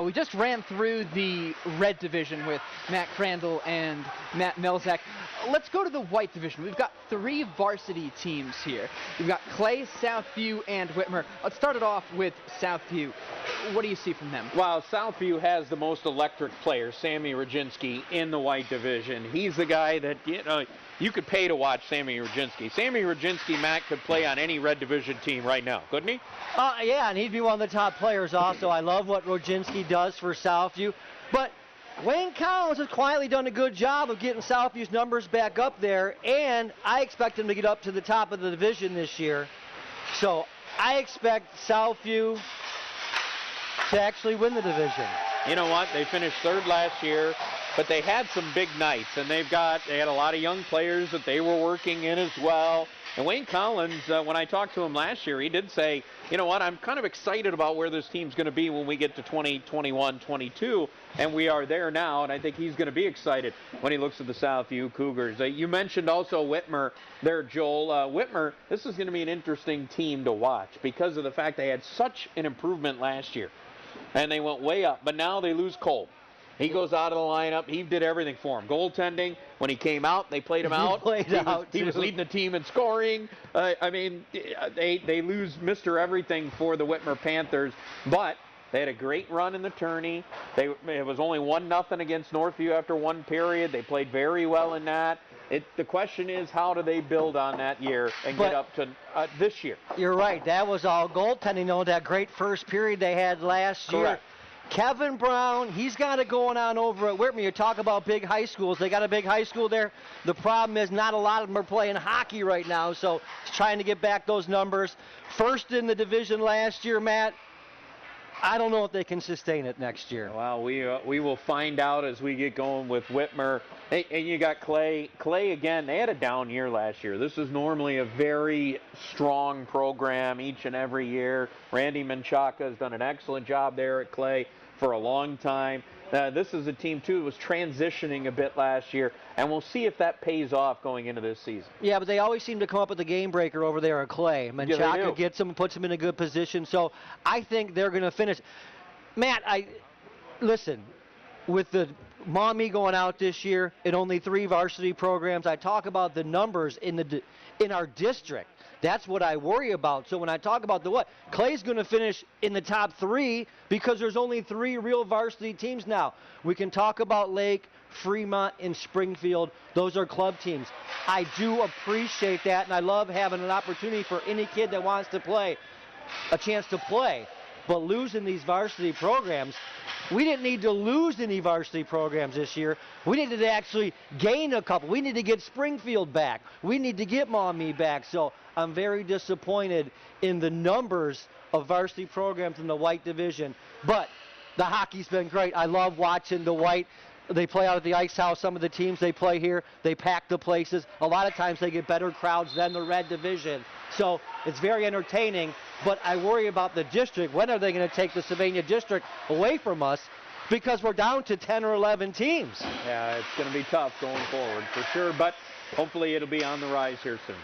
we just ran through the red division with Matt Crandall and Matt Melzak. Let's go to the white division. We've got 3 varsity teams here. We've got Clay, Southview, and Whitmer. Let's start it off with Southview. What do you see from them? Well, Southview has the most electric player, Sammy Rodzinski, in the white division. He's the guy that, you could pay to watch Sammy Rodzinski. Sammy Rodzinski, Matt, could play on any red division team right now, couldn't he? Yeah, and he'd be one of the top players also. I love what Rodzinski does for Southview. But Wayne Collins has quietly done a good job of getting Southview's numbers back up there, and I expect him to get up to the top of the division this year. So I expect Southview to actually win the division. You know what? They finished 3rd last year, but they had some big nights, and they had a lot of young players that they were working in as well. And Wayne Collins, when I talked to him last year, he did say, you know what, I'm kind of excited about where this team's going to be when we get to 2021, 22, and we are there now, and I think he's going to be excited when he looks at the Southview Cougars. You mentioned also Whitmer there, Joel. Whitmer, this is going to be an interesting team to watch because of the fact they had such an improvement last year, and they went way up, but now they lose Cole. He goes out of the lineup. He did everything for him. Goaltending, when he came out, they played him out. He was leading the team in scoring. They lose Mr. Everything for the Whitmer Panthers, but they had a great run in the tourney. It was only 1-0 against Northview after 1 period. They played very well in that. The question is, how do they build on that year and get up to this year? You're right. That was all goaltending, though, that great first period they had last year. Kevin Brown, he's got it going on over at Whitmer. You talk about big high schools. They got a big high school there. The problem is not a lot of them are playing hockey right now, so he's trying to get back those numbers. First in the division last year, Matt. I don't know if they can sustain it next year. Well, we will find out as we get going with Whitmer. Hey, and you got Clay. Clay, again, they had a down year last year. This is normally a very strong program each and every year. Randy Menchaca has done an excellent job there at Clay for a long time. This is a team, too, that was transitioning a bit last year, and we'll see if that pays off going into this season. Yeah, but they always seem to come up with the game breaker over there at Clay. Menchaca gets them and puts them in a good position, so I think they're going to finish. Matt, listen, with the Maumee going out this year and only 3 varsity programs, I talk about the numbers in our district. That's what I worry about. So when I talk about Clay's going to finish in the top 3 because there's only 3 real varsity teams now. We can talk about Lake, Fremont, and Springfield. Those are club teams. I do appreciate that, and I love having an opportunity for any kid that wants to play a chance to play. But losing these varsity programs, we didn't need to lose any varsity programs this year. We needed to actually gain a couple. We need to get Springfield back. We need to get Maumee back. So I'm very disappointed in the numbers of varsity programs in the white division. But the hockey's been great. I love watching the white. They play out at the Ice House. Some of the teams they play here, they pack the places. A lot of times they get better crowds than the red division. So it's very entertaining, but I worry about the district. When are they going to take the Sylvania district away from us? Because we're down to 10 or 11 teams. Yeah, it's going to be tough going forward for sure, but hopefully it'll be on the rise here soon.